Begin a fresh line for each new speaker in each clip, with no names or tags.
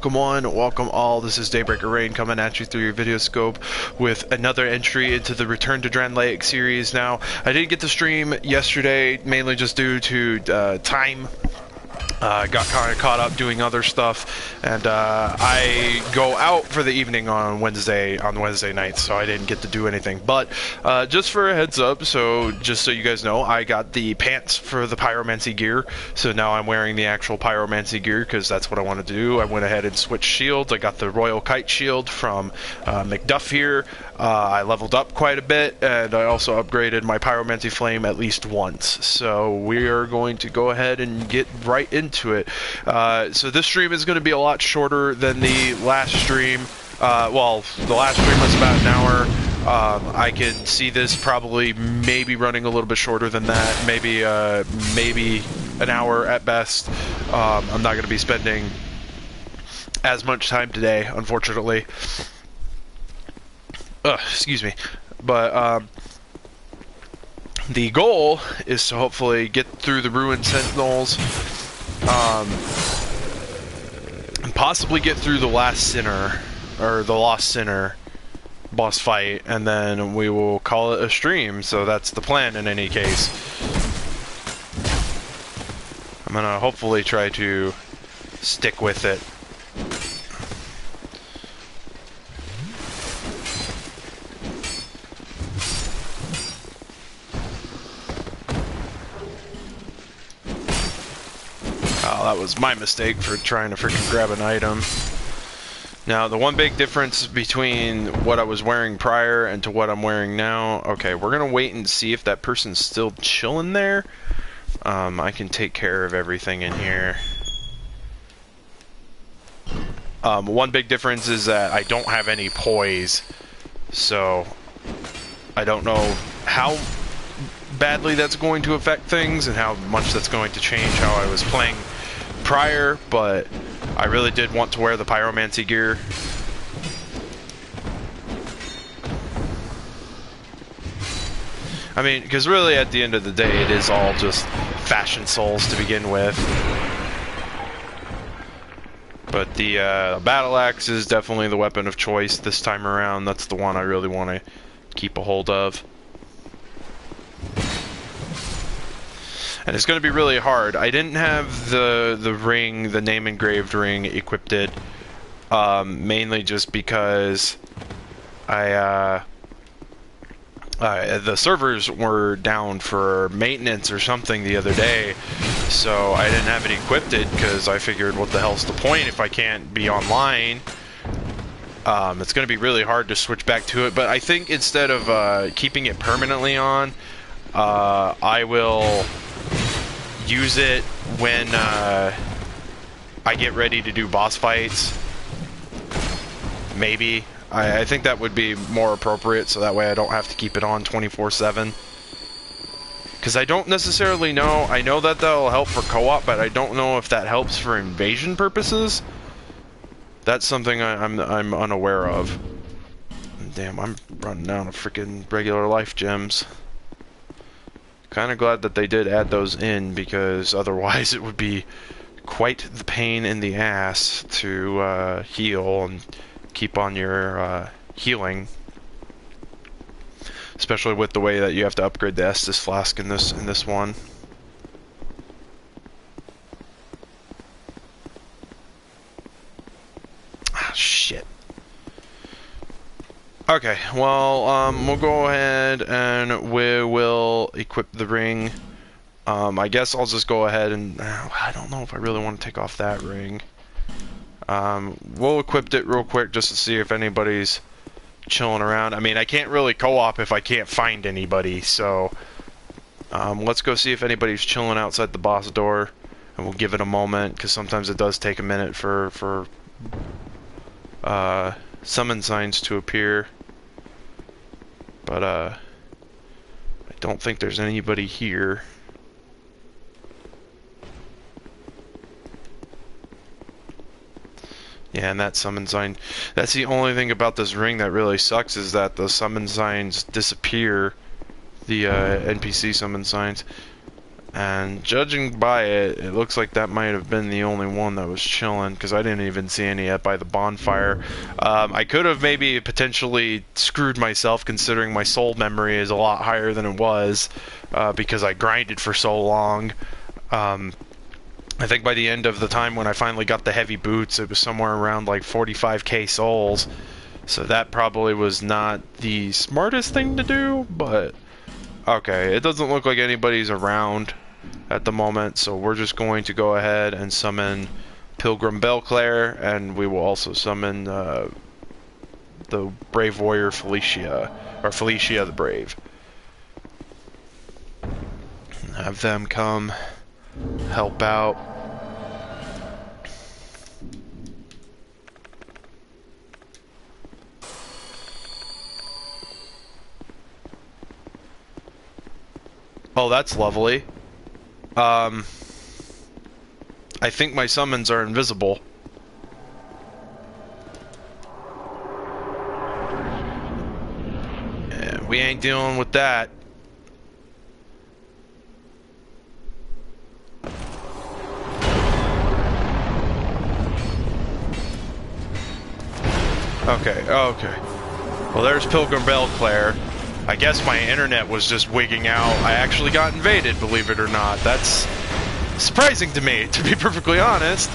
Welcome one, welcome all. This is Daybreaker Rein coming at you through your video scope with another entry into the Return to Drangleic series. Now, I didn't get to stream yesterday, mainly just due to time. Got kind of caught up doing other stuff, and I go out for the evening on Wednesday nights, so I didn't get to do anything. But just for a heads up, so just so you guys know, I got the pants for the pyromancy gear, so now I'm wearing the actual pyromancy gear because that's what I want to do. I went ahead and switched shields. I got the Royal Kite shield from McDuff here. I leveled up quite a bit, and I also upgraded my pyromancy flame at least once. So we are going to go ahead and get right into it. So this stream is going to be a lot shorter than the last stream. Well, the last stream was about an hour. I could see this probably maybe running a little bit shorter than that. Maybe an hour at best. I'm not going to be spending as much time today, unfortunately. Excuse me. But the goal is to hopefully get through the Ruined Sentinels, and possibly get through the Last Sinner, or the Lost Sinner boss fight, and then we will call it a stream. So that's the plan in any case. I'm gonna hopefully try to stick with it. Oh, that was my mistake for trying to freaking grab an item. Now, the one big difference between what I was wearing prior and to what I'm wearing now... Okay, we're gonna wait and see if that person's still chilling there. I can take care of everything in here. One big difference is that I don't have any poise. So, I don't know how badly that's going to affect things and how much that's going to change how I was playing prior, but I really did want to wear the pyromancy gear. I mean, because really at the end of the day it is all just fashion souls to begin with. But the battle axe is definitely the weapon of choice this time around. That's the one I really want to keep a hold of. And it's going to be really hard. I didn't have the ring, the name engraved ring, equipped, mainly just because the servers were down for maintenance or something the other day, so I didn't have it equipped because I figured, what the hell's the point if I can't be online? It's going to be really hard to switch back to it, but I think instead of keeping it permanently on, I will use it when I get ready to do boss fights. Maybe. I think that would be more appropriate, so that way I don't have to keep it on 24/7. Because I don't necessarily know. I know that that'll help for co-op, but I don't know if that helps for invasion purposes. That's something I'm unaware of. Damn, I'm running out of freaking regular life gems. Kind of glad that they did add those in, because otherwise it would be quite the pain in the ass to heal and keep on your healing, especially with the way that you have to upgrade the Estus flask in this one. Ah, shit. Okay, well, we'll go ahead and we will equip the ring. I guess I'll just go ahead and... I don't know if I really want to take off that ring. We'll equip it real quick just to see if anybody's chilling around. I mean, I can't really co-op if I can't find anybody, so... let's go see if anybody's chilling outside the boss door. And we'll give it a moment, because sometimes it does take a minute for summon signs to appear. But I don't think there's anybody here. Yeah, and that summon sign, that's the only thing about this ring that really sucks, is that the summon signs disappear, the NPC summon signs. And judging by it, it looks like that might have been the only one that was chilling, because I didn't even see any yet by the bonfire. I could have maybe potentially screwed myself, considering my soul memory is a lot higher than it was, because I grinded for so long. I think by the end of the time when I finally got the heavy boots, it was somewhere around like 45k souls. So that probably was not the smartest thing to do, but okay, it doesn't look like anybody's around at the moment, so we're just going to go ahead and summon Pilgrim Belclair, and we will also summon the Brave Warrior Felicia, or Felicia the Brave. Have them come help out. Oh, that's lovely. I think my summons are invisible. Yeah, we ain't dealing with that. Okay, okay. Well, there's Pilgrim Belclair. I guess my internet was just wigging out. I actually got invaded, believe it or not. That's surprising to me, to be perfectly honest.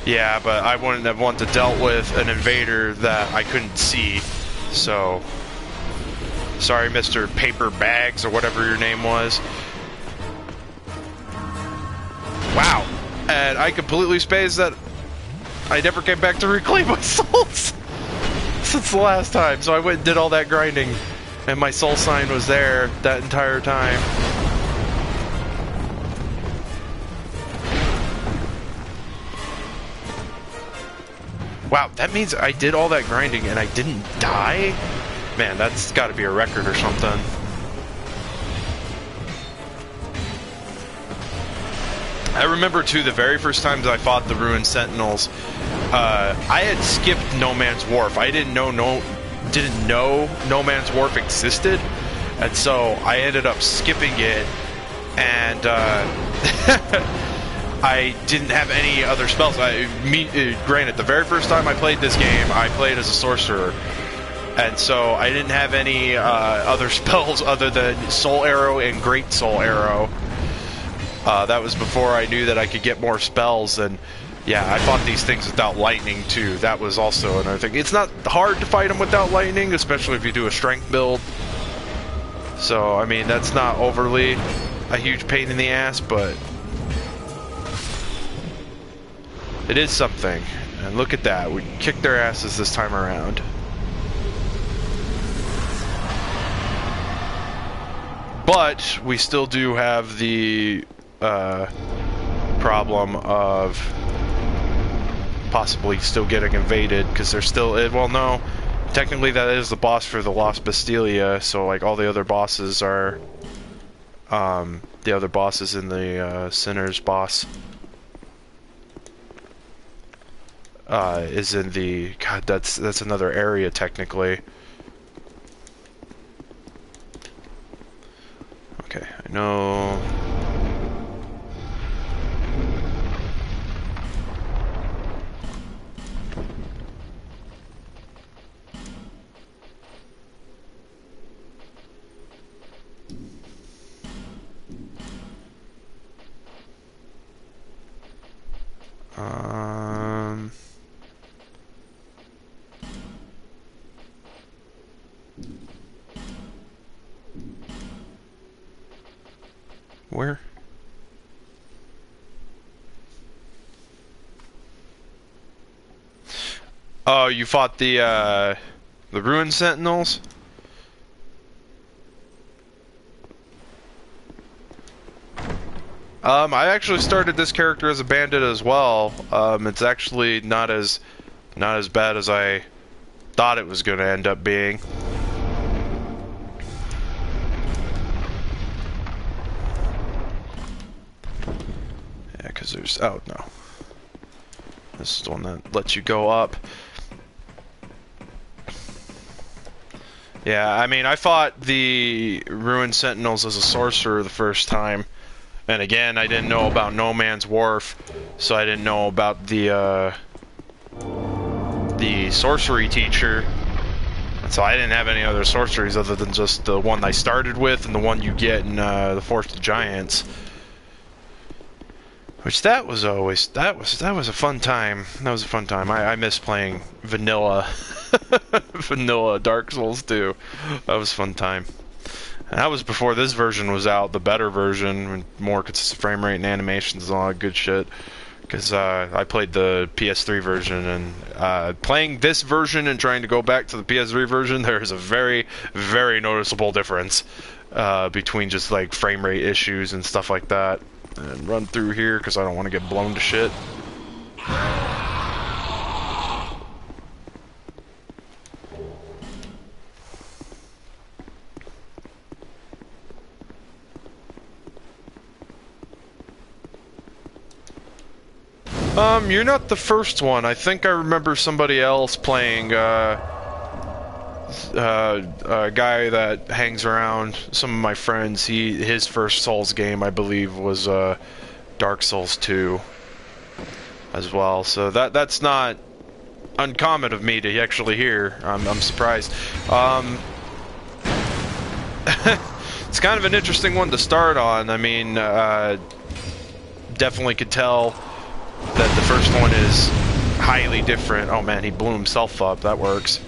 Yeah, but I wouldn't have wanted to dealt with an invader that I couldn't see. So, sorry, Mr. Paper Bags, or whatever your name was. Wow. And I completely spaced that I never came back to reclaim my souls since the last time. So I went and did all that grinding, and my soul sign was there that entire time. Wow, that means I did all that grinding and I didn't die? Man, that's got to be a record or something. I remember too, the very first times I fought the Ruined Sentinels, I had skipped No Man's Wharf. I didn't know No Man's Wharf existed, and so I ended up skipping it, and I didn't have any other spells. Granted, the very first time I played this game, I played as a sorcerer, and so I didn't have any other spells other than Soul Arrow and Great Soul Arrow. That was before I knew that I could get more spells, and yeah, I fought these things without lightning too. That was also another thing. It's not hard to fight them without lightning, especially if you do a strength build. So, I mean, that's not overly a huge pain in the ass, but it is something. And look at that, we kicked their asses this time around. But we still do have the problem of possibly still getting invaded, because they're still, well, no, technically that is the boss for the Lost Bastilia, so like all the other bosses are the other bosses in the Sinner's boss is in the, god, that's another area technically. Okay, I know. Where? Oh, you fought the Ruined Sentinels? I actually started this character as a bandit as well. It's actually not as bad as I thought it was going to end up being. Yeah, because there's, oh no, this is the one that lets you go up. Yeah, I mean, I fought the Ruined Sentinels as a sorcerer the first time, and again, I didn't know about No Man's Wharf, so I didn't know about the sorcery teacher, so I didn't have any other sorceries other than just the one I started with and the one you get in the Forest of Giants. Which that was a fun time. That was a fun time. I miss playing vanilla vanilla Dark Souls 2. That was a fun time. And that was before this version was out, the better version, more consistent frame rate and animations and all that good shit. Because I played the PS3 version, and playing this version and trying to go back to the PS3 version, there is a very, very noticeable difference between just like frame rate issues and stuff like that. And run through here because I don't want to get blown to shit. You're not the first one. I think I remember somebody else playing a guy that hangs around some of my friends. His first Souls game, I believe, was Dark Souls 2 as well. So that's not uncommon of me to actually hear. I'm surprised. It's kind of an interesting one to start on. I mean, definitely could tell that the first one is highly different. Oh man, he blew himself up. That works.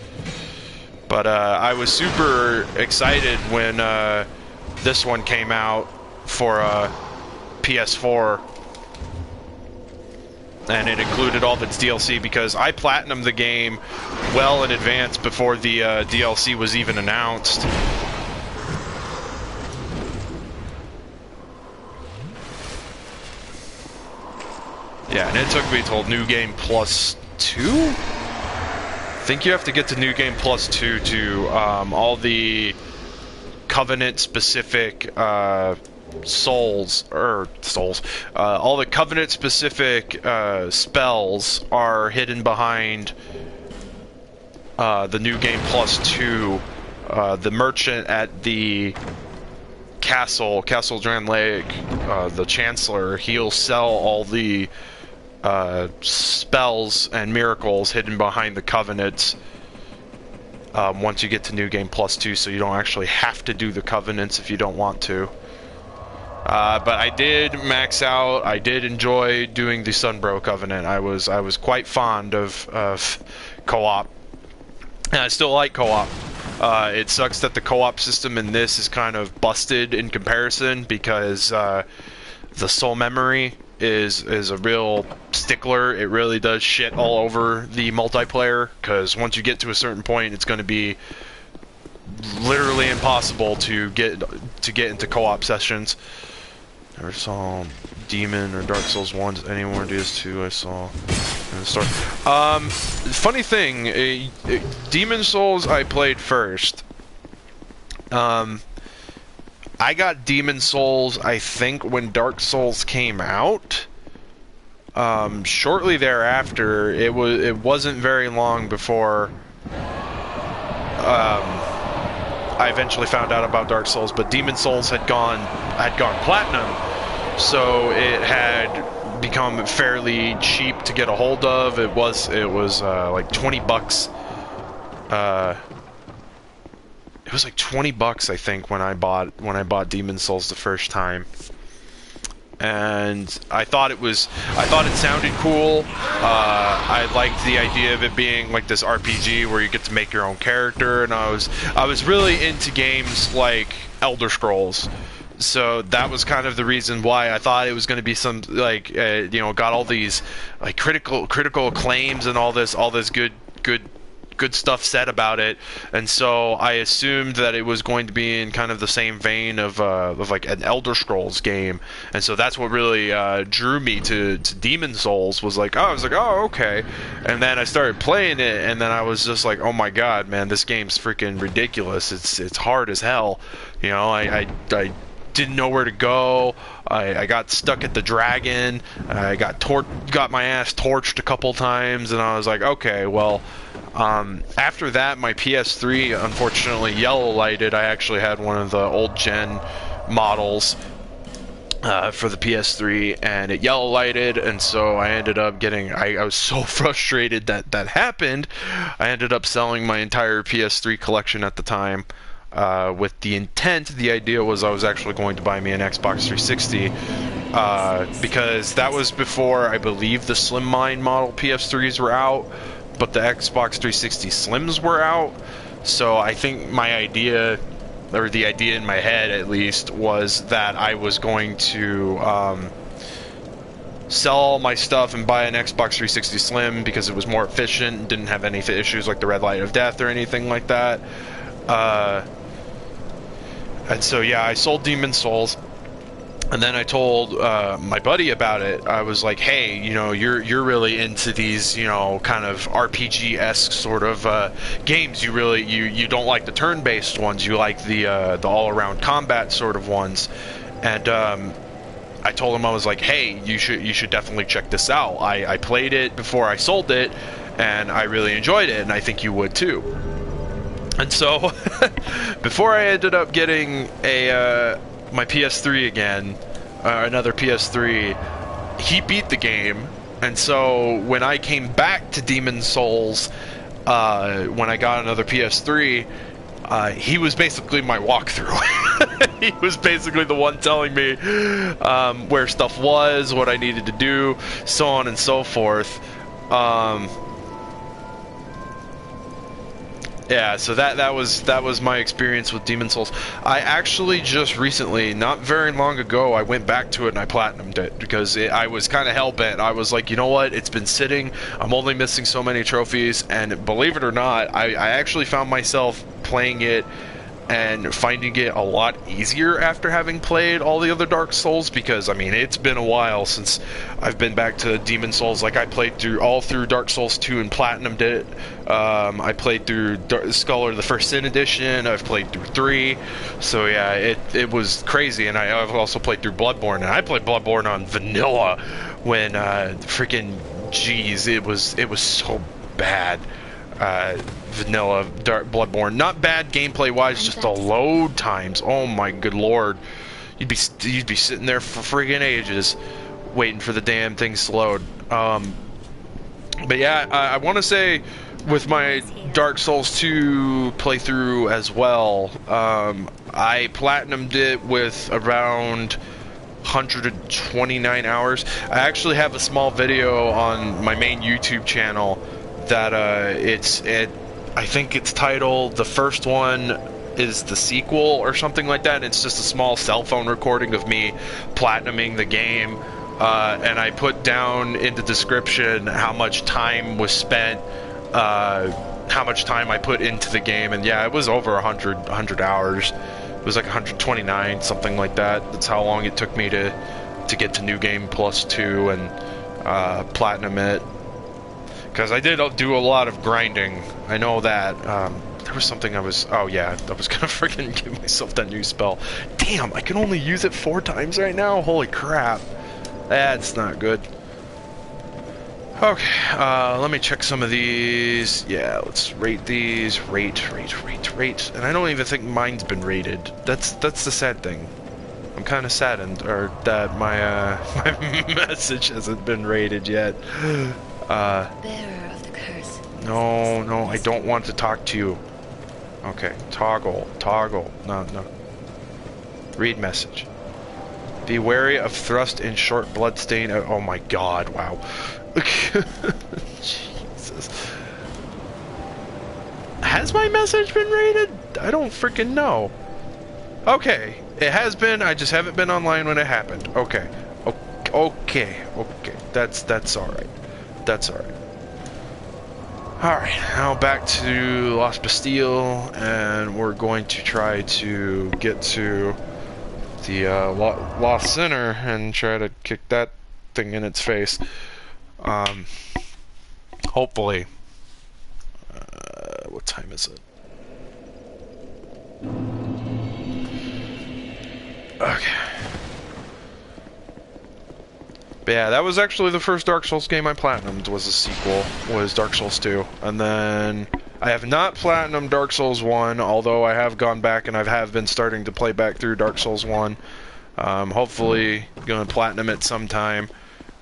But I was super excited when this one came out for PS4, and it included all of its DLC because I platinumed the game well in advance before the DLC was even announced. Yeah, and it took me till New Game Plus 2? I think you have to get to New Game Plus 2 to all the Covenant-specific all the Covenant-specific spells are hidden behind the New Game Plus 2. The merchant at the Castle Drangleic, the Chancellor, he'll sell all the spells and miracles hidden behind the Covenants once you get to New Game Plus 2, so you don't actually have to do the Covenants if you don't want to. But I did max out. I did enjoy doing the Sunbro Covenant. I was quite fond of co-op, and I still like co-op. It sucks that the co-op system in this is kind of busted in comparison because the soul memory is a real stickler. It really does shit all over the multiplayer, because once you get to a certain point, it's going to be literally impossible to get into co-op sessions. Never saw Demon or Dark Souls 1 anywhere. DS2 I saw in the store. Funny thing, Demon Souls I played first. I got Demon Souls, I think, when Dark Souls came out. Shortly thereafter, it wasn't very long before I eventually found out about Dark Souls, but Demon Souls had gone platinum, so it had become fairly cheap to get a hold of. It was like $20. It was like $20, I think, when I bought Demon Souls the first time, and I thought it sounded cool. I liked the idea of it being like this RPG where you get to make your own character, and I was really into games like Elder Scrolls. So that was kind of the reason why I thought it was going to be some like got all these like critical acclaims and all this good stuff said about it, and so I assumed that it was going to be in kind of the same vein of like an Elder Scrolls game, and so that's what really drew me to Demon Souls. I was like, oh, okay, and then I started playing it, and then I was just like, oh my god, man, this game's freaking ridiculous. It's hard as hell. I didn't know where to go. I got stuck at the dragon. I got my ass torched a couple times, and I was like, okay, well, after that, my PS3 unfortunately yellow lighted. I actually had one of the old gen models for the PS3, and it yellow lighted, and so I ended up getting, I was so frustrated that that happened. I ended up selling my entire PS3 collection at the time, with the intent, the idea was I was actually going to buy me an Xbox 360, because that was before, I believe, the Slimline model PS3s were out, but the Xbox 360 Slims were out. So I think my idea, or the idea in my head at least, was that I was going to sell all my stuff and buy an Xbox 360 Slim because it was more efficient and didn't have any issues like the red light of death or anything like that. And so yeah, I sold Demon's Souls, and then I told my buddy about it. I was like, hey, you know, you're really into these, you know, kind of RPG-esque sort of games. You really you don't like the turn-based ones. You like the all-around combat sort of ones. And I told him, I was like, hey, you should definitely check this out. I played it before I sold it, and I really enjoyed it, and I think you would too. And so, before I ended up getting my PS3 again, another PS3, he beat the game. And so, when I came back to Demon's Souls, when I got another PS3, he was basically my walkthrough. He was basically the one telling me where stuff was, what I needed to do, so on and so forth. Yeah, so that was my experience with Demon's Souls. I actually just recently, not very long ago, I went back to it and I platinumed it because I was kind of hell-bent. I was like, you know what, it's been sitting, I'm only missing so many trophies, and believe it or not, I actually found myself playing it and finding it a lot easier after having played all the other Dark Souls, because I mean, it's been a while since I've been back to Demon's Souls. Like, I played all through Dark Souls 2 and platinumed it. I played through Scholar the First Sin Edition. I've played through 3. So yeah, it was crazy. And I've also played through Bloodborne, and I played Bloodborne on vanilla when freaking jeez, it was so bad. Vanilla Bloodborne, not bad gameplay wise, just the load times, oh my good lord, you'd be sitting there for friggin' ages waiting for the damn things to load. But yeah, I want to say with my Dark Souls 2 playthrough as well, I platinumed it with around 129 hours. I actually have a small video on my main YouTube channel that I think it's titled, the first one is the sequel or something like that. It's just a small cell phone recording of me platinuming the game, and I put down in the description how much time was spent, how much time I put into the game, and yeah, it was over 100 hours. It was like 129, something like that. That's how long it took me to get to New Game Plus 2 and platinum it. Because I did do a lot of grinding. I know that. There was something oh yeah, I was gonna freaking give myself that new spell. Damn, I can only use it 4 times right now? Holy crap. That's not good. Okay, let me check some of these. Yeah, let's rate these. Rate. And I don't even think mine's been rated. That's the sad thing. I'm kind of saddened, or that my my message hasn't been rated yet.
Bearer of the curse.
No, I don't want to talk to you. Okay, toggle. No. Read message. Be wary of thrust in short bloodstain. Oh my god, wow. Jesus. Has my message been rated? I don't freaking know. Okay, it has been, I just haven't been online when it happened. Okay. That's alright. That's alright. Alright, now back to Lost Bastille, and we're going to try to get to the Lost Sinner and try to kick that thing in its face. Hopefully. What time is it? Okay. But yeah, that was actually the first Dark Souls game I platinumed, was a sequel, was Dark Souls 2. And then I have not platinumed Dark Souls 1, although I have gone back and I have been starting to play back through Dark Souls 1. Hopefully going to platinum it sometime.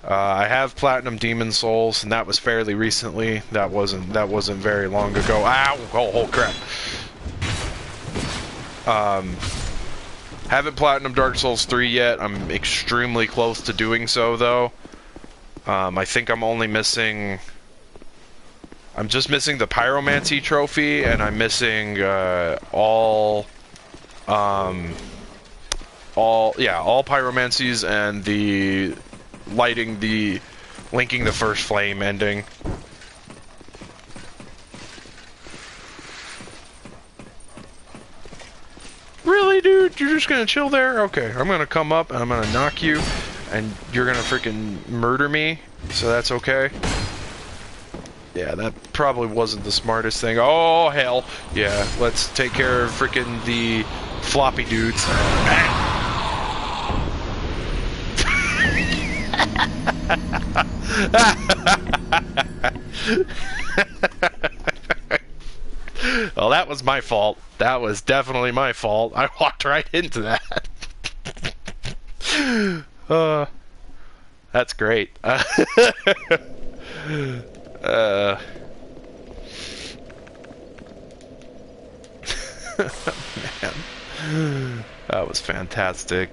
I have platinum Demon Souls, and that was fairly recently. That wasn't very long ago. Ow! Oh crap. Haven't platinumed Dark Souls 3 yet. I'm extremely close to doing so, though. I think I'm only missing... I'm just missing the Pyromancy trophy, and I'm missing all Pyromancies and the linking the first flame ending. Really, dude? You're just gonna chill there? Okay, I'm gonna come up and I'm gonna knock you, and you're gonna freaking murder me, so that's okay. Yeah, that probably wasn't the smartest thing. Oh, hell. Yeah, let's take care of freaking the floppy dudes. Well, that was my fault. That was definitely my fault. I walked right into that. That's great. Man, that was fantastic.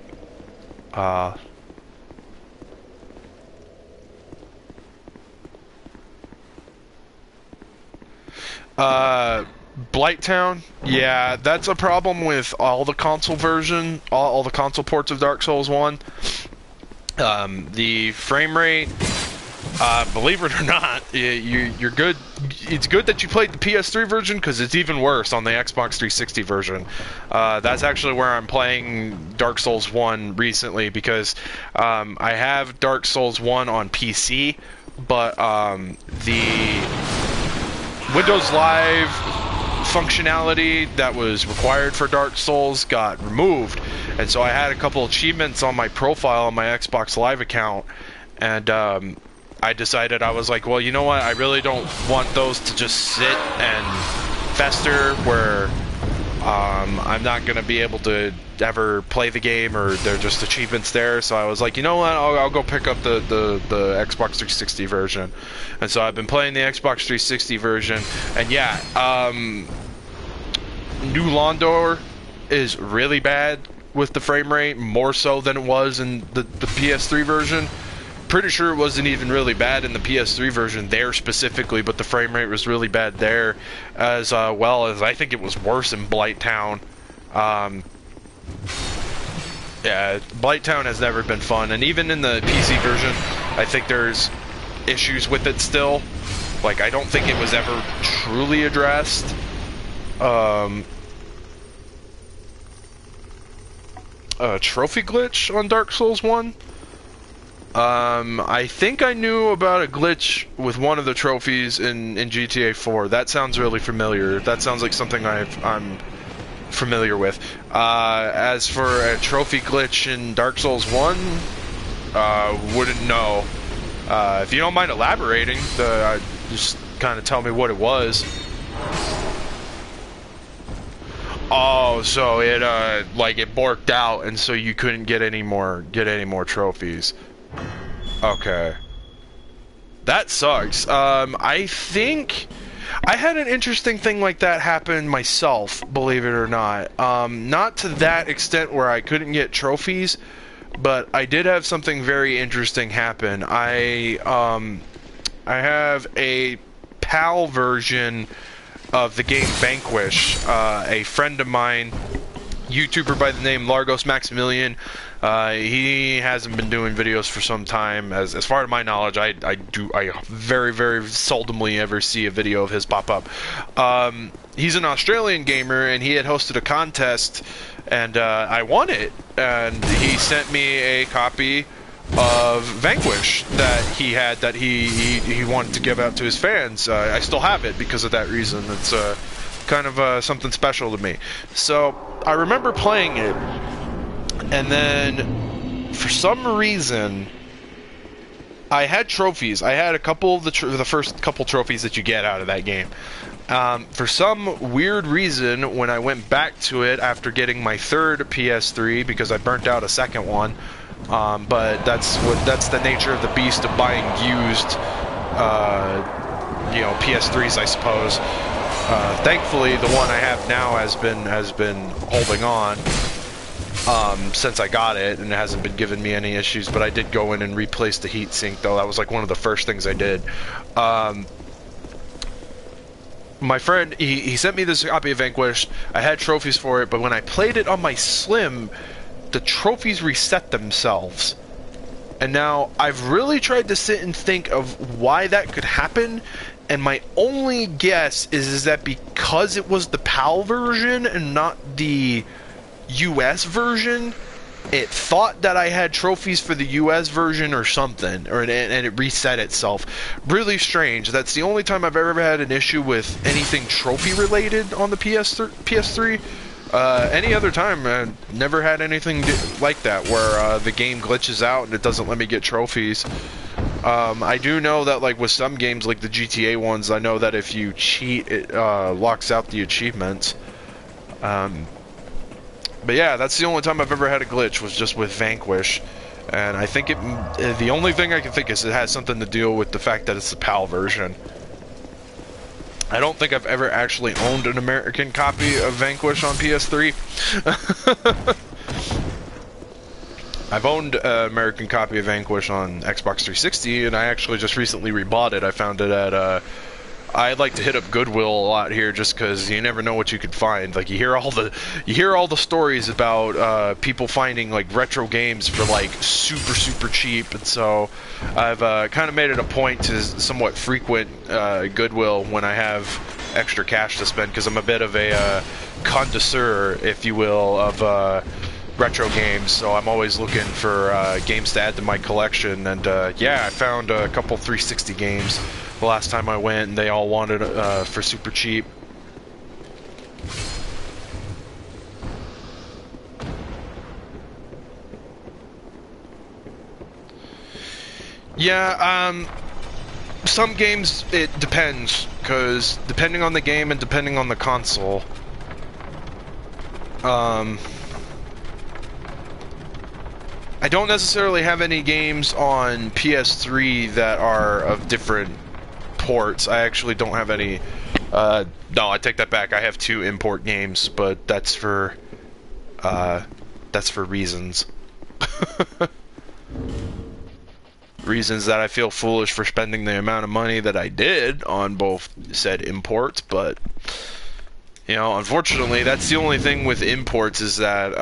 Blighttown, yeah, that's a problem with all the console version, all the console ports of Dark Souls 1. The frame rate, believe it or not, you're good. It's good that you played the PS3 version, because it's even worse on the Xbox 360 version. That's actually where I'm playing Dark Souls 1 recently, because I have Dark Souls 1 on PC, but the Windows Live functionality that was required for Dark Souls got removed, and so I had a couple achievements on my profile on my Xbox Live account, and I decided, I was like, well, you know what, I really don't want those to just sit and fester where I'm not going to be able to ever play the game, or they're just achievements there. So I was like, you know what, I'll go pick up the Xbox 360 version. And so I've been playing the Xbox 360 version, and yeah, New Londor is really bad with the frame rate, more so than it was in the PS3 version. Pretty sure it wasn't even really bad in the PS3 version there specifically, but the frame rate was really bad there, as well as I think it was worse in Blighttown. Yeah, Blighttown has never been fun, and even in the PC version, I think there's issues with it still. Like, I don't think it was ever truly addressed. Trophy glitch on Dark Souls 1? I think I knew about a glitch with one of the trophies in GTA 4. That sounds really familiar. That sounds like something I'm familiar with. As for a trophy glitch in Dark Souls 1, wouldn't know. If you don't mind elaborating, just kind of tell me what it was. Oh, so it like it borked out, and so you couldn't get any more trophies. Okay, that sucks. I think I had an interesting thing like that happen myself, believe it or not. Not to that extent where I couldn't get trophies, but I did have something very interesting happen. I have a PAL version of the game Vanquish. A friend of mine, YouTuber by the name Largos Maximilian, he hasn't been doing videos for some time. As far as my knowledge, I very, very seldomly ever see a video of his pop up. He's an Australian gamer, and he had hosted a contest, and I won it. And he sent me a copy of Vanquish that he had, that he wanted to give out to his fans. I still have it because of that reason. It's kind of something special to me. So I remember playing it. And then, for some reason, I had trophies. I had a couple of the first couple trophies that you get out of that game. For some weird reason, when I went back to it after getting my third PS3, because I burnt out a second one, but that's the nature of the beast of buying used, you know, PS3s, I suppose. Thankfully, the one I have now has been holding on since I got it, and it hasn't been giving me any issues. But I did go in and replace the heatsink, though. That was like one of the first things I did. My friend, he sent me this copy of Vanquished. I had trophies for it, but when I played it on my Slim, the trophies reset themselves. And now, I've really tried to sit and think of why that could happen, and my only guess is that because it was the PAL version and not the US version, it thought that I had trophies for the US version or something, and it reset itself. Really strange. That's the only time I've ever had an issue with anything trophy related on the PS3. Any other time, I never had anything like that where the game glitches out and it doesn't let me get trophies. I do know that, like, with some games, like the GTA ones, I know that if you cheat, it locks out the achievements. But yeah, that's the only time I've ever had a glitch, was just with Vanquish. And I think the only thing I can think is it has something to do with the fact that it's the PAL version. I don't think I've ever actually owned an American copy of Vanquish on PS3. I've owned an American copy of Vanquish on Xbox 360, and I actually just recently rebought it. I found it at, I like to hit up Goodwill a lot here, just because you never know what you could find. Like, you hear all the stories about people finding, like, retro games for, like, super cheap, and so I've kind of made it a point to somewhat frequent Goodwill when I have extra cash to spend, because I'm a bit of a connoisseur, if you will, of retro games, so I'm always looking for games to add to my collection. And yeah, I found a couple 360 games the last time I went, and they all wanted for super cheap. Yeah, some games it depends, because depending on the game and depending on the console, I don't necessarily have any games on PS3 that are of different ports. I actually don't have any. No, I take that back. I have 2 import games, but that's for reasons. Reasons that I feel foolish for spending the amount of money that I did on both said imports, but you know, unfortunately, that's the only thing with imports, is that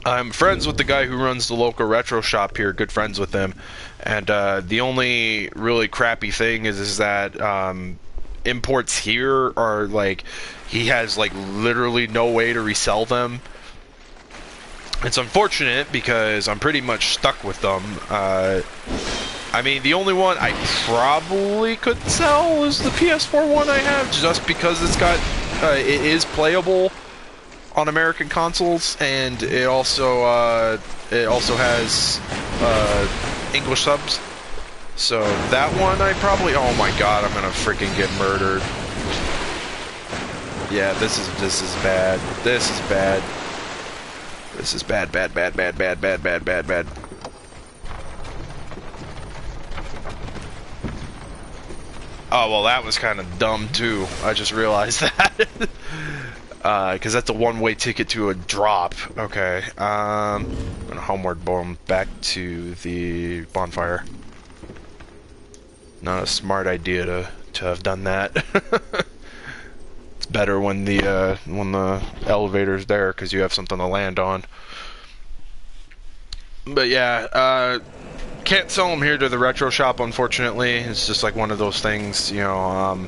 I'm friends with the guy who runs the local retro shop here, good friends with him, and the only really crappy thing is that imports here are, like, he has, like, literally no way to resell them. It's unfortunate because I'm pretty much stuck with them. I mean, the only one I probably could sell is the PS4 one I have, just because it's got, it is playable on American consoles, and it also has English subs. So that one I probably, oh my god, I'm gonna freaking get murdered. Yeah, this is bad. This is bad. This is bad. Oh, well, that was kind of dumb too. I just realized that. Because that's a one-way ticket to a drop. Okay, I'm gonna homeward bomb back to the bonfire. Not a smart idea to have done that. It's better when the elevator's there, because you have something to land on. But yeah, can't sell them here to the retro shop, unfortunately. It's just like one of those things, you know.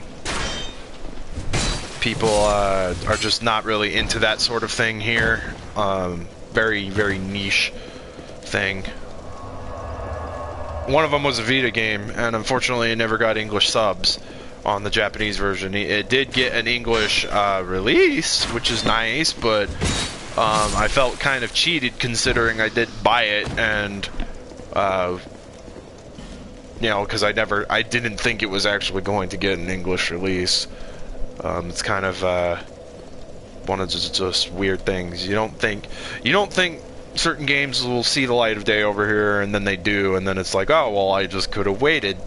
People are just not really into that sort of thing here. Very, very niche thing. One of them was a Vita game, and unfortunately it never got English subs on the Japanese version. It did get an English release, which is nice, but I felt kind of cheated considering I did buy it, and you know, because I didn't think it was actually going to get an English release. It's kind of one of just weird things. You don't think certain games will see the light of day over here, and then they do, and then it's like, oh well, I just could have waited.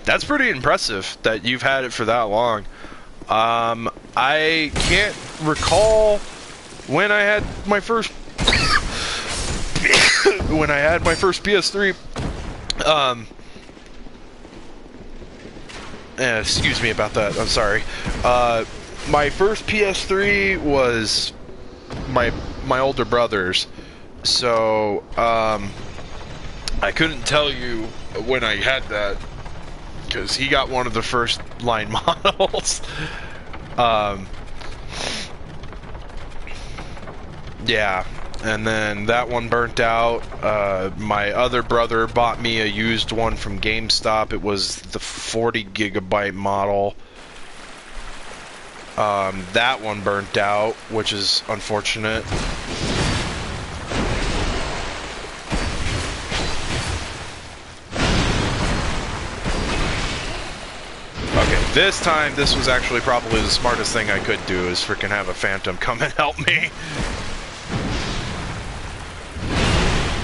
That's pretty impressive that you've had it for that long. I can't recall when I had my first PS3. Excuse me about that. I'm sorry. My first PS3 was my older brother's, so I couldn't tell you when I had that, because he got one of the first line models. Yeah, and then that one burnt out. My other brother bought me a used one from GameStop. It was the 40 gigabyte model. That one burnt out, which is unfortunate. This time, this was actually probably the smartest thing I could do, is freaking have a Phantom come and help me.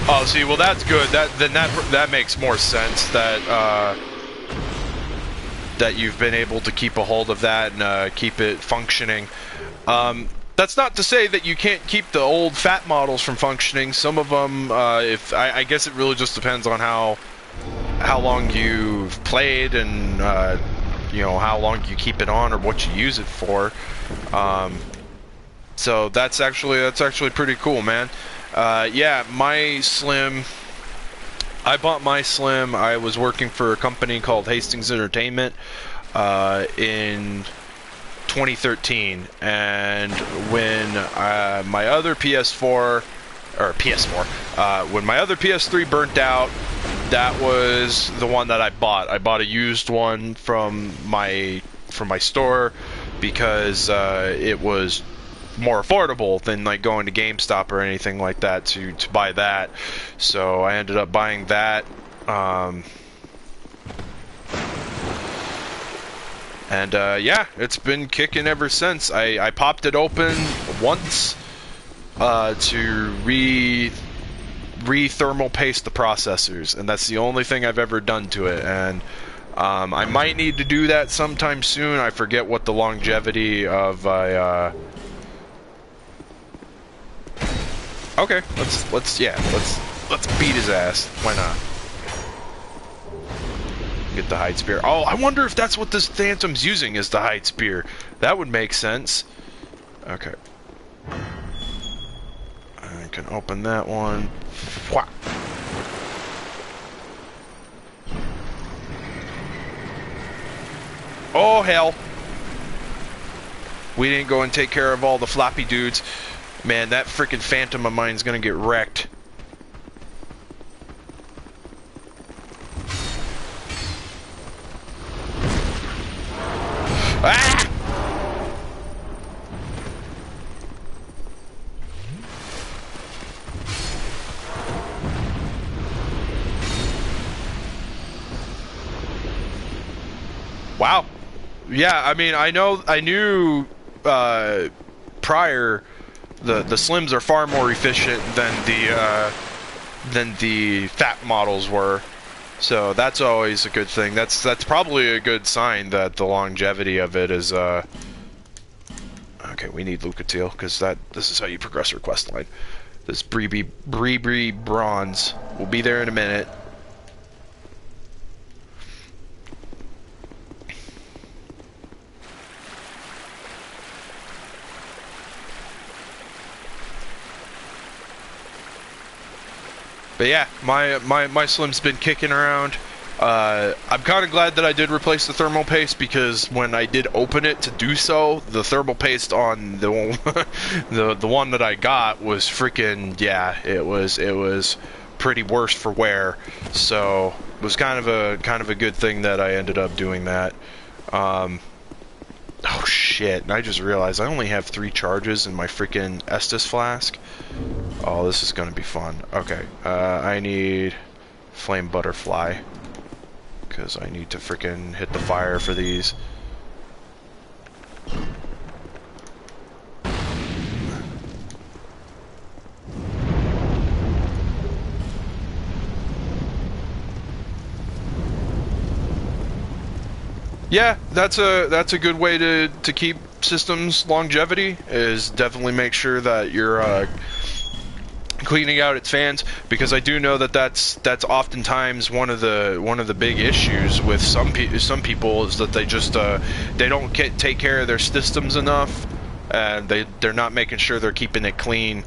Oh, see, well that's good. That makes more sense that that you've been able to keep a hold of that and keep it functioning. That's not to say that you can't keep the old fat models from functioning. Some of them, I guess it really just depends on how long you've played and you know, how long you keep it on or what you use it for. So that's actually pretty cool, man. Yeah, my Slim, I bought my Slim. I was working for a company called Hastings Entertainment in 2013, and when my other PS4, when my other PS3 burnt out, that was the one that I bought. I bought a used one from my store because it was more affordable than like going to GameStop or anything like that to buy that. So I ended up buying that. Yeah, it's been kicking ever since. I popped it open once to re-thermal paste the processors, and that's the only thing I've ever done to it. And I might need to do that sometime soon. I forget what the longevity of okay, let's beat his ass. Why not? Get the hide spear. Oh, I wonder if that's what this Phantom's using, is the hide spear. That would make sense. Okay. I can open that one. Wha- Oh, hell. We didn't go and take care of all the floppy dudes. Man, that freaking Phantom of mine's gonna get wrecked. Ah! Wow. Yeah, I mean, I knew prior the Slims are far more efficient than the fat models were. So that's always a good thing. That's probably a good sign that the longevity of it is okay, we need Lucatiel because this is how you progress your quest line. This Bree bronze. We'll be there in a minute. But yeah, my Slim's been kicking around. I'm kind of glad that I did replace the thermal paste, because when I did open it to do so, the thermal paste on the the one that I got was freaking, yeah, it was pretty worse for wear. So it was kind of a good thing that I ended up doing that. Oh shit, and I just realized I only have 3 charges in my freaking Estus flask. Oh, this is gonna be fun. Okay, I need flame butterfly, because I need to freaking hit the fire for these. Yeah, that's a good way to keep systems longevity, is definitely make sure that you're cleaning out its fans, because I do know that that's oftentimes one of the big issues with some people, is that they just they don't take care of their systems enough, and they're not making sure they're keeping it clean,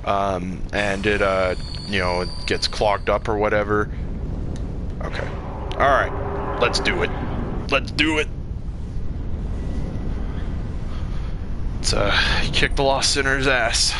and it you know, it gets clogged up or whatever. Okay, all right, let's do it. Let's do it. Let's kick the lost sinner's ass.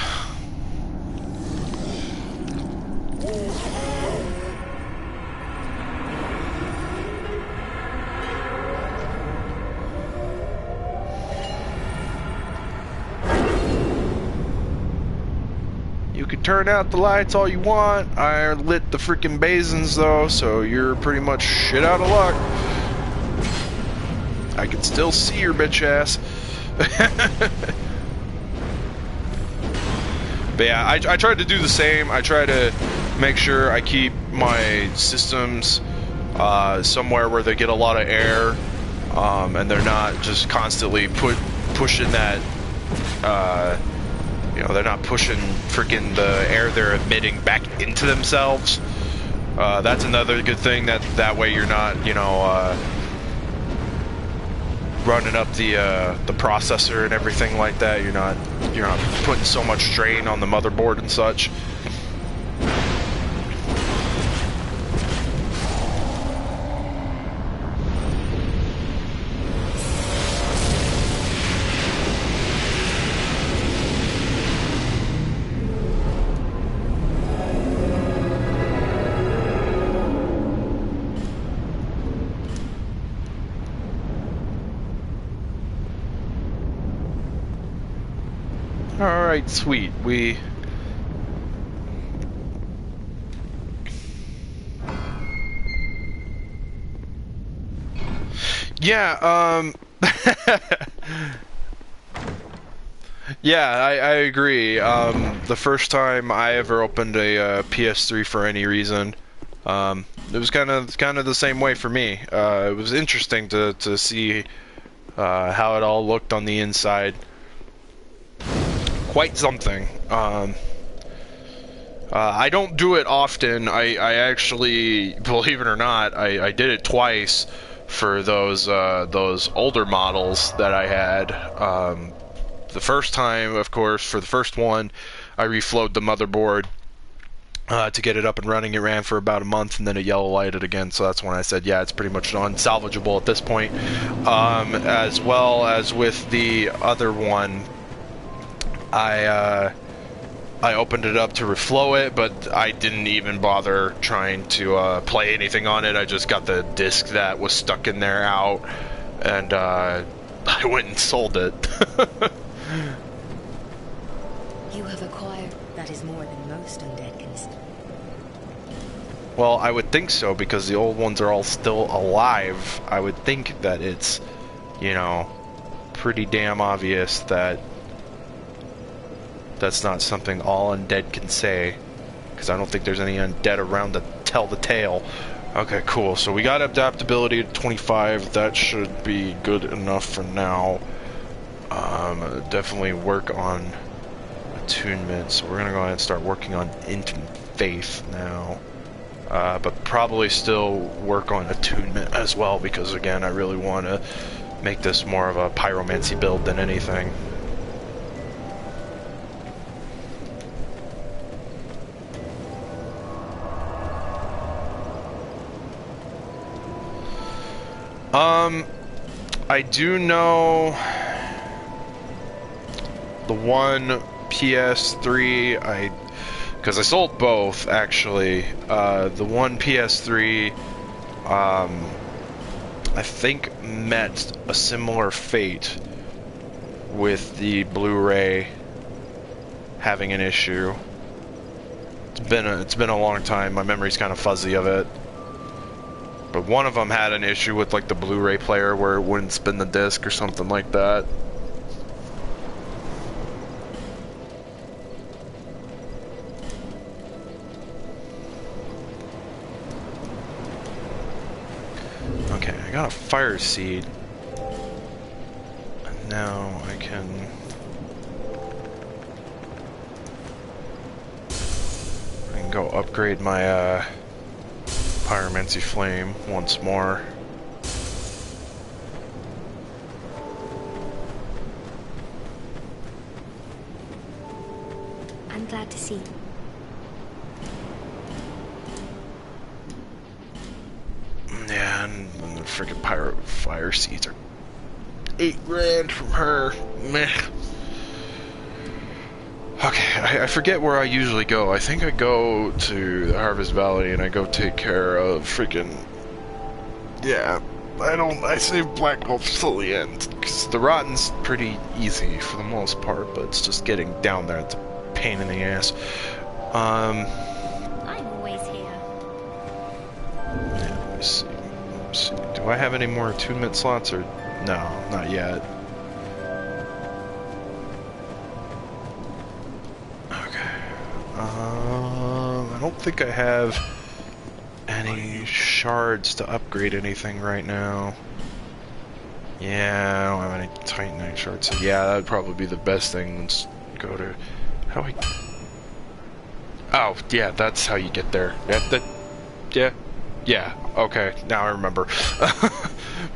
You can turn out the lights all you want. I lit the freaking basins though, so you're pretty much shit out of luck. I can still see your bitch ass. But yeah, I tried to do the same. I try to make sure I keep my systems somewhere where they get a lot of air, and they're not just constantly pushing that, you know, they're not pushing freaking the air they're emitting back into themselves. That's another good thing, that way you're not, you know, running up the processor and everything like that. You're not putting so much strain on the motherboard and such. Alright, sweet. Yeah, yeah, I agree. The first time I ever opened a PS3 for any reason, it was kind of the same way for me. It was interesting to see how it all looked on the inside. Quite something. I don't do it often. I actually, believe it or not, I did it twice for those older models that I had. The first time, of course, for the first one, I reflowed the motherboard to get it up and running. It ran for about a month, and then it yellow lighted again, so that's when I said, yeah, it's pretty much unsalvageable at this point. As well as with the other one, I opened it up to reflow it, but I didn't even bother trying to play anything on it. I just got the disc that was stuck in there out, and I went and sold it.
You have acquired.
That is more than most undead can.
Well, I would think so, because the old ones are all still alive. I would think that it's, you know, pretty damn obvious that that's not something all undead can say, because I don't think there's any undead around to tell the tale. Okay, cool. So we got adaptability at 25. That should be good enough for now. Definitely work on attunement. So we're gonna go ahead and start working on int and faith now. But probably still work on attunement as well, because again, I really want to make this more of a pyromancy build than anything. I do know the one PS3, because I sold both, actually. The one PS3, I think met a similar fate with the Blu-ray having an issue. It's been a long time. My memory's kind of fuzzy of it. But one of them had an issue with like the Blu-ray player where it wouldn't spin the disc or something like that. Okay, I got a fire seed. And now I can go upgrade my pyromancy flame once more.
I'm glad to see you.
Yeah, and the freaking fire seeds are 8 grand from her. Meh. Okay, I forget where I usually go. I think I go to the Harvest Valley and I go take care of freaking... Yeah, I save Black Gulch till the end, because the Rotten's pretty easy for the most part, but it's just getting down there. It's a pain in the ass.
I'm always here.
Yeah, let me see. Do I have any more attunement slots, or... No, not yet. I don't think I have any shards to upgrade anything right now. Yeah, I don't have any Titanite shards. So yeah, that'd probably be the best thing. Let's go to... How do I... Oh, yeah, that's how you get there. Yeah, okay, now I remember.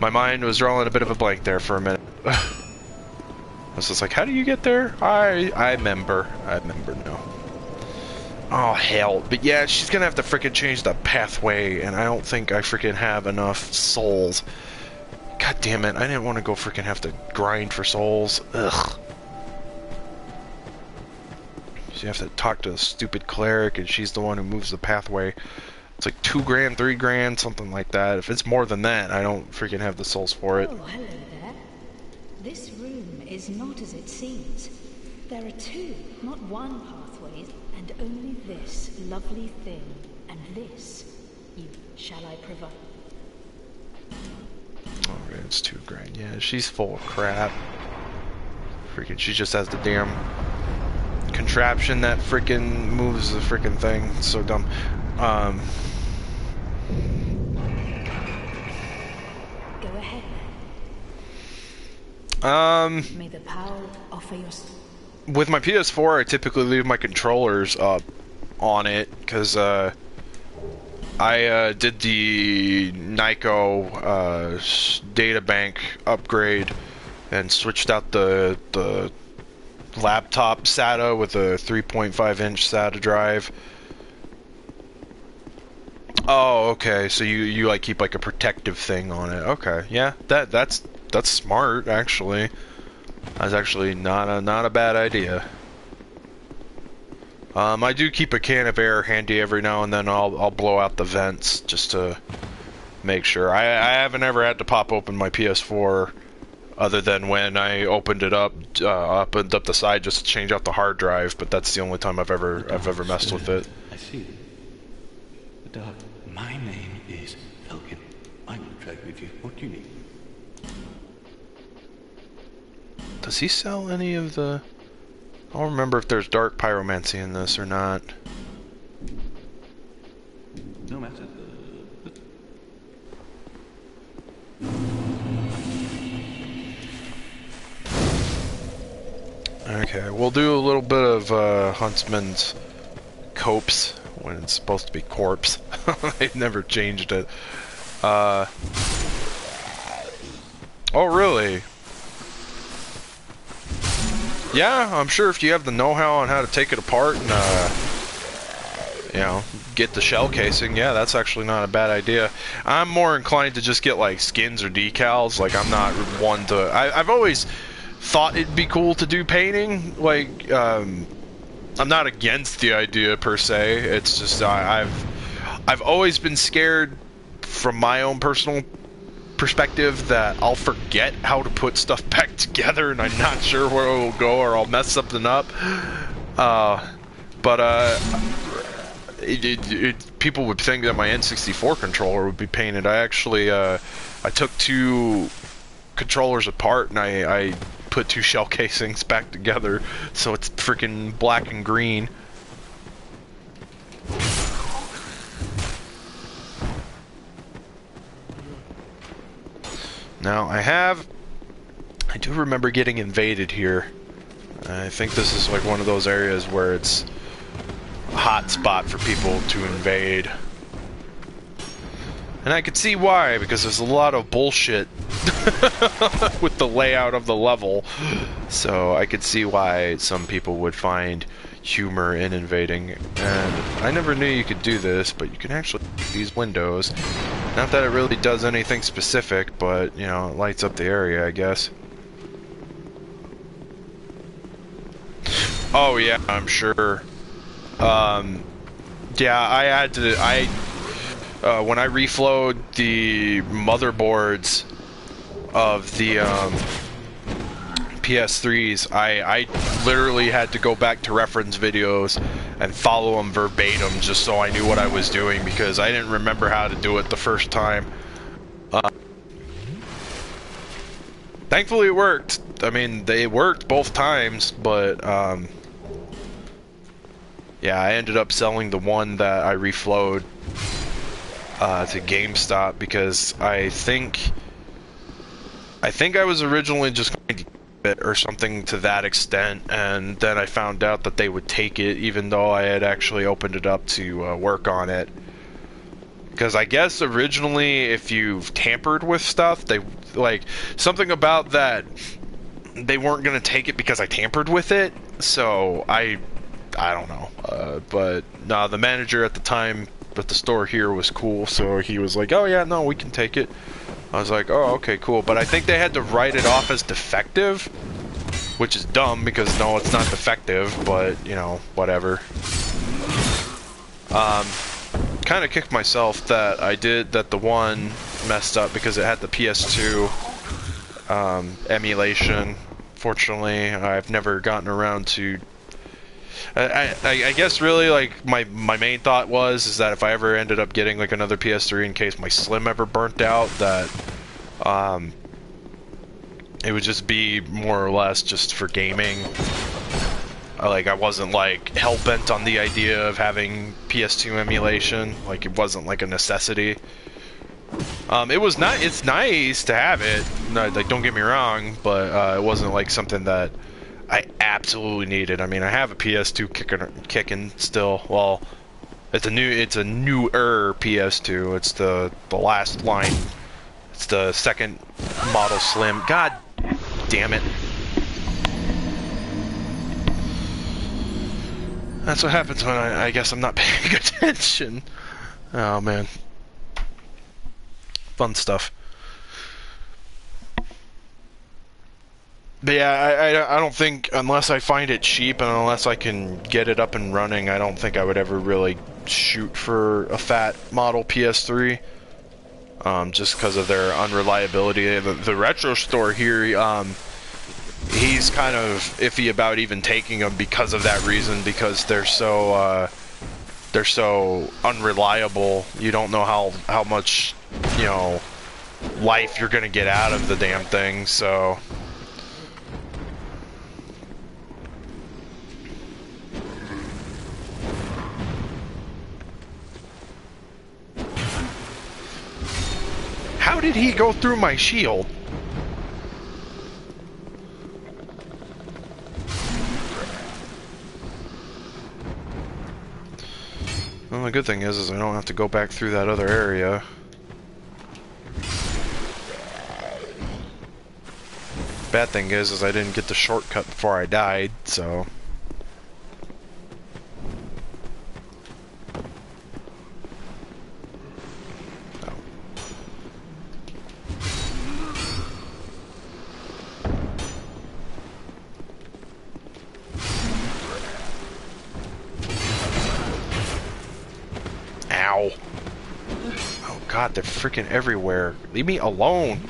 My mind was drawing a bit of a blank there for a minute. I was just like, how do you get there? I remember now. Oh, hell. But yeah, she's gonna have to frickin' change the pathway, and I don't think I frickin' have enough souls. God damn it, I didn't want to go frickin' have to grind for souls. Ugh. So you have to talk to a stupid cleric, and she's the one who moves the pathway. It's like 2 grand, 3 grand, something like that. If it's more than that, I don't frickin' have the souls for it.
Oh, hello there. This room is not as it seems. There are 2, not 1 pathways, and only this lovely thing, and this you shall I provide.
Okay, it's 2 grand. Yeah, she's full of crap. Freaking, she just has the damn contraption that freaking moves the freaking thing. It's so dumb.
Go ahead. May the power offer your...
With my PS4, I typically leave my controllers up on it, because I did the Nyko data bank upgrade and switched out the laptop SATA with a 3.5-inch SATA drive. Oh, okay. So you like keep like a protective thing on it. Okay, yeah, that's smart actually. That's actually not a bad idea. I do keep a can of air handy every now and then. I'll blow out the vents just to make sure. I haven't ever had to pop open my PS4 other than when I opened it up, opened up the side just to change out the hard drive. But that's the only time I've ever messed with it.
I see. The dog. My name is Falcon. I will track with you. What do you need?
Does he sell any of the... I don't remember if there's dark pyromancy in this or not.
No matter.
Okay, we'll do a little bit of Huntsman's copes when it's supposed to be corpse. They've never changed it. Oh, really? Yeah, I'm sure if you have the know-how on how to take it apart you know, get the shell casing, yeah, that's actually not a bad idea. I'm more inclined to just get like skins or decals. Like, I'm not one to. I've always thought it'd be cool to do painting. Like, I'm not against the idea per se. It's just I've always been scared from my own personal perspective that I'll forget how to put stuff back together, and I'm not sure where it will go, or I'll mess something up. People would think that my N64 controller would be painted. I actually I took 2 controllers apart and I put 2 shell casings back together, so it's freaking black and green. Now, I do remember getting invaded here. I think this is like one of those areas where it's a hot spot for people to invade. And I could see why, because there's a lot of bullshit with the layout of the level. So I could see why some people would find humor in invading. And I never knew you could do this, but you can actually use these windows. Not that it really does anything specific, but, you know, it lights up the area, I guess. Oh, yeah, I'm sure. Yeah, I had to, when I reflowed the motherboards of the, PS3s, I literally had to go back to reference videos and follow them verbatim just so I knew what I was doing, because I didn't remember how to do it the first time. Thankfully it worked. I mean, they worked both times, but yeah, I ended up selling the one that I reflowed to GameStop, because I think I was originally just going to it or something to that extent, and then I found out that they would take it even though I had actually opened it up to work on it. Because I guess originally if you've tampered with stuff, they like something about that they weren't going to take it because I tampered with it. So I don't know, but no, the manager at the time at the store here was cool, so he was like, oh yeah, no, we can take it. I was like, oh, okay, cool. But I think they had to write it off as defective, which is dumb because, no, it's not defective, but, you know, whatever. Kind of kicked myself that the one messed up because it had the PS2 emulation. Fortunately, I've never gotten around to... I guess really, like, my main thought is that if I ever ended up getting like another PS3 in case my Slim ever burnt out, that it would just be more or less just for gaming. Like, I wasn't like hell-bent on the idea of having PS2 emulation. Like, it wasn't like a necessity. It's nice to have it. No, like, don't get me wrong, but it wasn't like something that I absolutely needed. I mean, I have a PS2 kicking still. Well, it's a newer PS2. It's the last line. It's the second model Slim. God damn it. That's what happens when I guess I'm not paying attention. Oh man. Fun stuff. But yeah, I don't think, unless I find it cheap and unless I can get it up and running, I don't think I would ever really shoot for a fat model PS3. Just because of their unreliability. The retro store here, he's kind of iffy about even taking them because of that reason, because they're so unreliable. You don't know how much, you know, life you're gonna get out of the damn thing, so... How did he go through my shield? Well, the good thing is I don't have to go back through that other area. Bad thing is I didn't get the shortcut before I died, so... God, they're freaking everywhere. Leave me alone.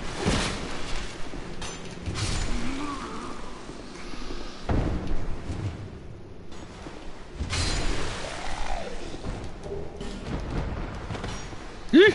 Yee.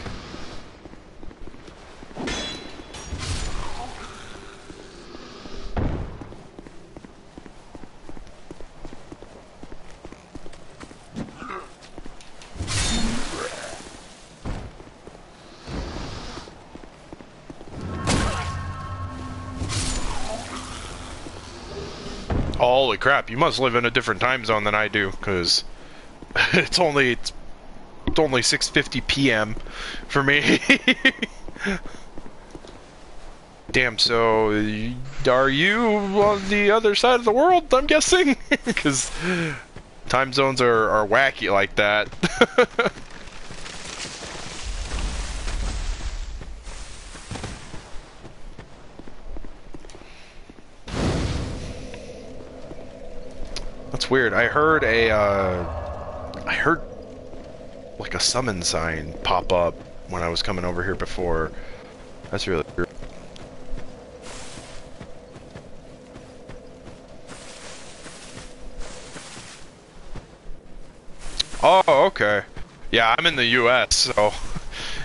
Holy crap, you must live in a different time zone than I do, because it's only 6:50 p.m. for me. Damn, so are you on the other side of the world, I'm guessing? Because time zones are wacky like that. That's weird. I heard like a summon sign pop up when I was coming over here before. That's really weird. Oh, okay. Yeah, I'm in the U.S., so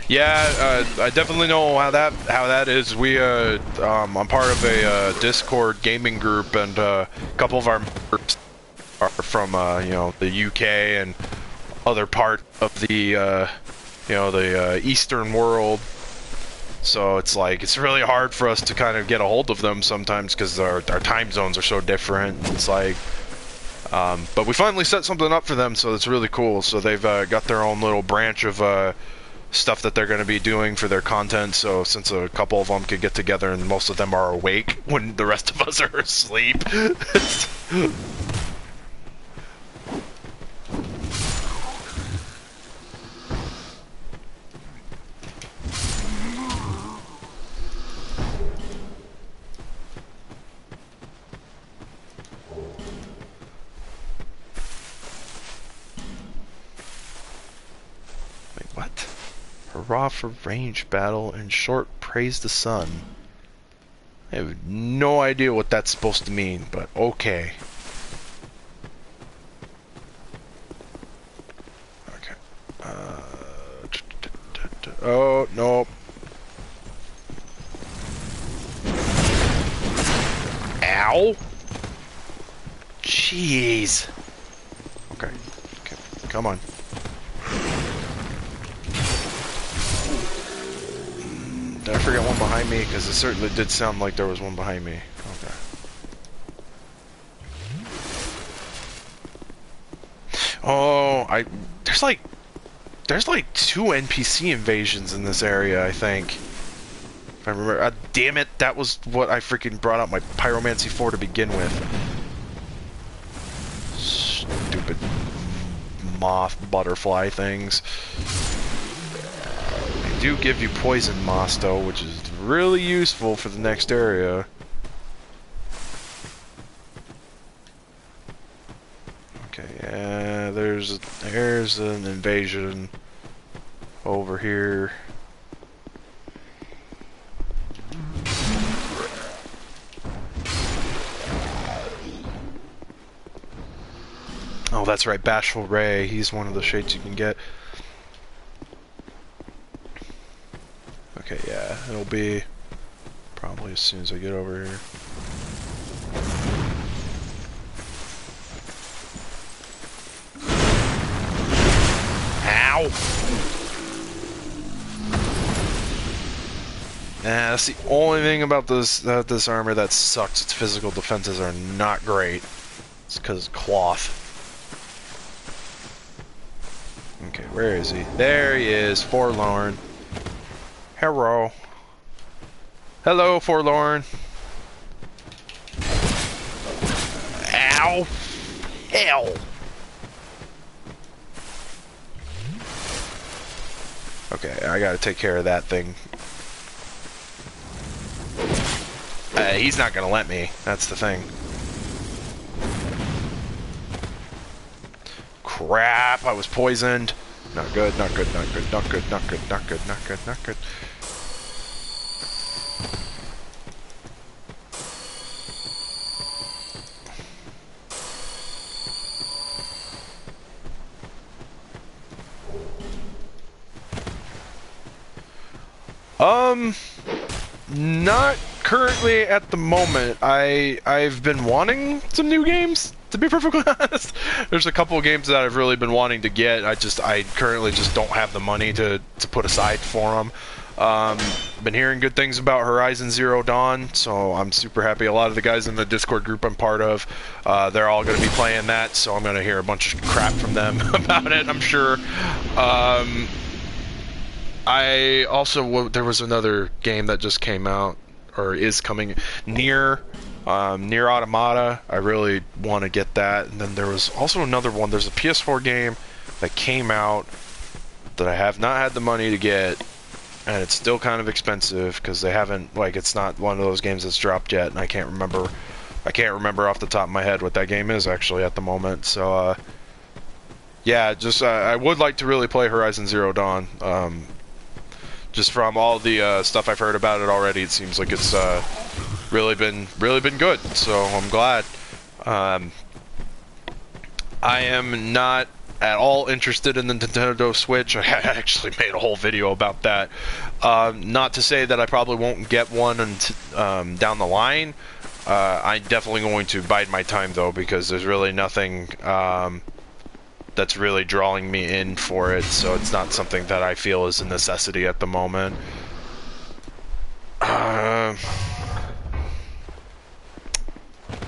yeah, I definitely know how that is. I'm part of a Discord gaming group, and a couple of our members are from you know, the UK and other part of the you know, the Eastern world. So it's like, it's really hard for us to kind of get a hold of them sometimes because our time zones are so different. It's like, but we finally set something up for them, so it's really cool. So they've got their own little branch of stuff that they're going to be doing for their content. So since a couple of them could get together and most of them are awake when the rest of us are asleep. What? Hurrah for range battle and short praise the sun. I have no idea what that's supposed to mean, but okay. Okay. Oh, no. Ow! Jeez. Okay. Okay. Come on. Did I forget one behind me? Because it certainly did sound like there was one behind me. Okay. Oh, there's like 2 NPC invasions in this area, I think. If I remember. Damn it, that was what I freaking brought out my pyromancy for to begin with. Stupid moth butterfly things. Do give you poison moss though, which is really useful for the next area. Okay, yeah, there's an invasion over here. Oh, that's right, Bashful Ray. He's one of the shades you can get. Okay, yeah, it'll be probably as soon as I get over here. Ow! Nah, that's the only thing about this armor that sucks. Its physical defenses are not great. It's because cloth. Okay, where is he? There he is, Forlorn. Hello. Hello, Forlorn. Ow! Hell! Okay, I gotta take care of that thing. He's not gonna let me. That's the thing. Crap, I was poisoned. Not good, not good, not good, not good, not good, not good, not good, not good. Not currently at the moment. I've been wanting some new games, to be perfectly honest. There's a couple of games that I've really been wanting to get. I currently just don't have the money to put aside for them. Been hearing good things about Horizon Zero Dawn, so I'm super happy. A lot of the guys in the Discord group I'm part of, they're all going to be playing that, so I'm going to hear a bunch of crap from them about it, I'm sure. I also, there was another game that just came out, or is coming, Nier Automata. I really want to get that. And then there was also another one, there's a PS4 game that came out that I have not had the money to get, and it's still kind of expensive, because they haven't, like, it's not one of those games that's dropped yet, and I can't remember off the top of my head what that game is, actually, at the moment. So, yeah, just, I would like to really play Horizon Zero Dawn. Just from all the stuff I've heard about it already, it seems like it's really been good. So I'm glad. I am not at all interested in the Nintendo Switch. I actually made a whole video about that. Not to say that I probably won't get one down the line. I'm definitely going to bide my time though, because there's really nothing that's really drawing me in for it, so it's not something that I feel is a necessity at the moment. I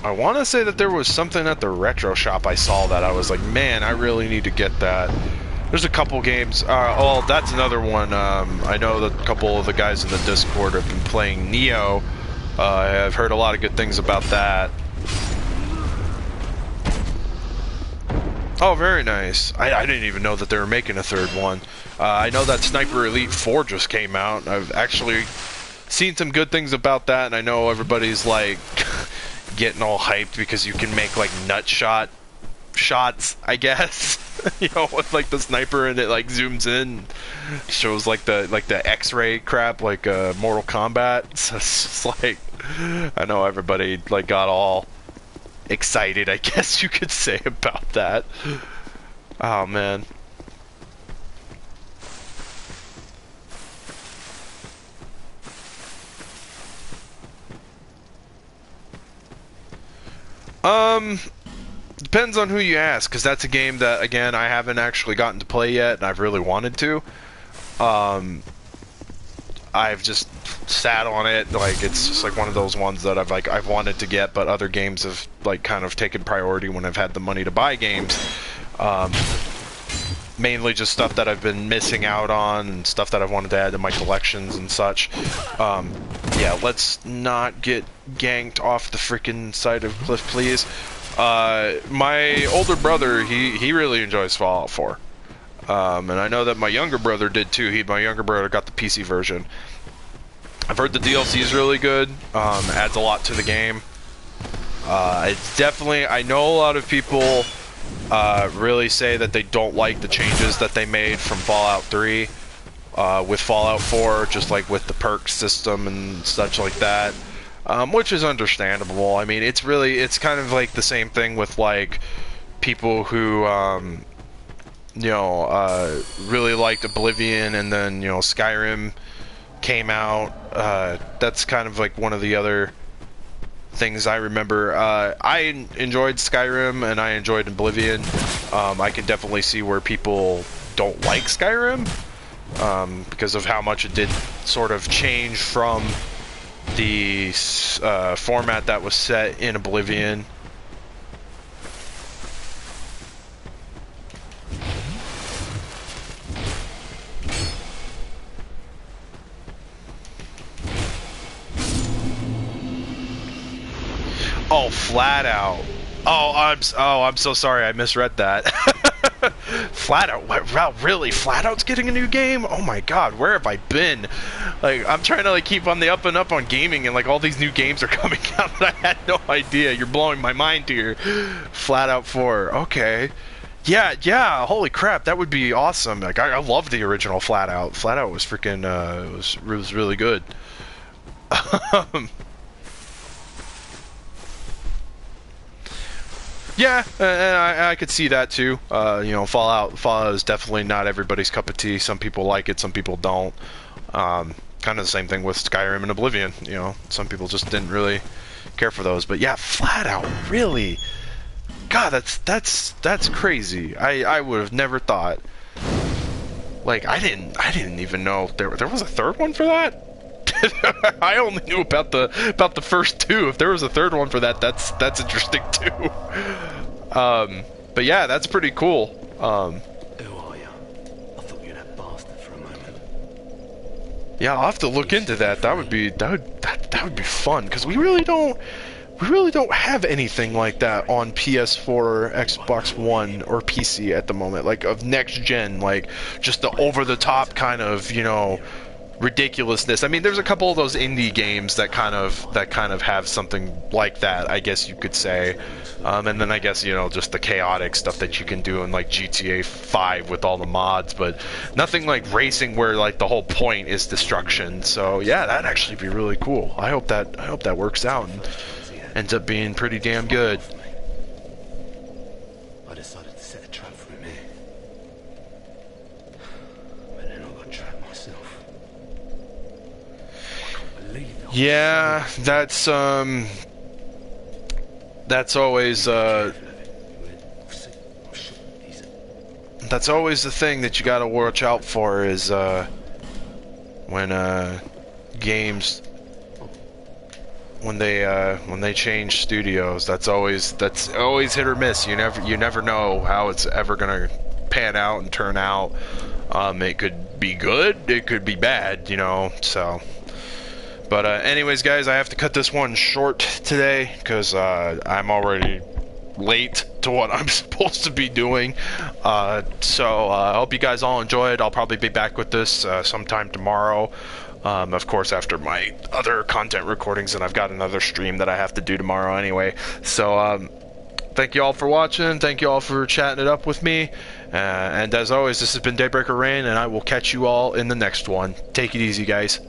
want to say that there was something at the retro shop I saw that I was like, man, I really need to get that. There's a couple games. Oh, that's another one. I know that a couple of the guys in the Discord have been playing Neo. I've heard a lot of good things about that. Oh, very nice. I didn't even know that they were making a third one. I know that Sniper Elite 4 just came out. I've actually seen some good things about that, and I know everybody's like getting all hyped because you can make like nut shots, I guess. You know, with like the sniper, and it like zooms in, shows like the X-ray crap, like Mortal Kombat. So it's just like, I know everybody like got all excited, I guess you could say, about that. Oh man. Depends on who you ask, because that's a game that, again, I haven't actually gotten to play yet, and I've really wanted to. I've just sat on it, like, it's just like one of those ones that I've wanted to get, but other games have like kind of taken priority when I've had the money to buy games. Mainly just stuff that I've been missing out on, and stuff that I've wanted to add to my collections and such. Yeah, let's not get ganked off the freaking side of the cliff, please. My older brother, he really enjoys Fallout 4. And I know that my younger brother did too. My younger brother got the PC version. I've heard the DLC is really good. Adds a lot to the game. It's definitely, I know a lot of people really say that they don't like the changes that they made from Fallout 3 with Fallout 4, just like with the perk system and such like that. Which is understandable. I mean, it's kind of like the same thing with like people who you know, really liked Oblivion, and then, you know, Skyrim came out. That's kind of like one of the other things I remember. I enjoyed Skyrim and I enjoyed Oblivion. I can definitely see where people don't like Skyrim because of how much it did sort of change from the format that was set in Oblivion. Oh, Flat Out. Oh, I'm so sorry. I misread that. Flat Out. Wow, really? Flat Out's getting a new game? Oh my God, where have I been? Like, I'm trying to like keep on the up and up on gaming, and like all these new games are coming out that I had no idea. You're blowing my mind here. Flat Out 4. Okay. Yeah, holy crap, that would be awesome. Like, I love the original Flat Out. Flat Out was freaking, was really good. Yeah, and I could see that too. You know, Fallout is definitely not everybody's cup of tea. Some people like it, some people don't. Kind of the same thing with Skyrim and Oblivion. You know, some people just didn't really care for those. But yeah, Flat Out, really. God, that's crazy. I would have never thought. Like, I didn't even know there was a third one for that. I only knew about the first two. If there was a third one for that, that's interesting too. But yeah, that's pretty cool.
Who are you? I thought you were that bastard for a moment.
Yeah, I'll have to look into that. That would be fun, because we really don't have anything like that on PS4, Xbox One, or PC at the moment. Like, of next gen, like just the over the top kind of, you know, ridiculousness. I mean, there's a couple of those indie games that kind of have something like that, I guess you could say. And then I guess, you know, just the chaotic stuff that you can do in like GTA 5 with all the mods, but nothing like racing where like the whole point is destruction. So yeah, that'd actually be really cool. I hope that works out and ends up being pretty damn good.
I decided to set a trap for him here. But then I got trapped myself. I can't believe that.
Yeah, that's always the thing that you gotta watch out for, is when games, when they change studios. That's always hit or miss. You never know how it's ever gonna pan out and turn out. It could be good, it could be bad, you know. So, but anyways, guys, I have to cut this one short today because I'm already late to what I'm supposed to be doing. So I hope you guys all enjoyed. I'll probably be back with this sometime tomorrow. Of course, after my other content recordings, and I've got another stream that I have to do tomorrow anyway. So, thank you all for watching. Thank you all for chatting it up with me. And as always, this has been Daybreaker Rein, and I will catch you all in the next one. Take it easy, guys.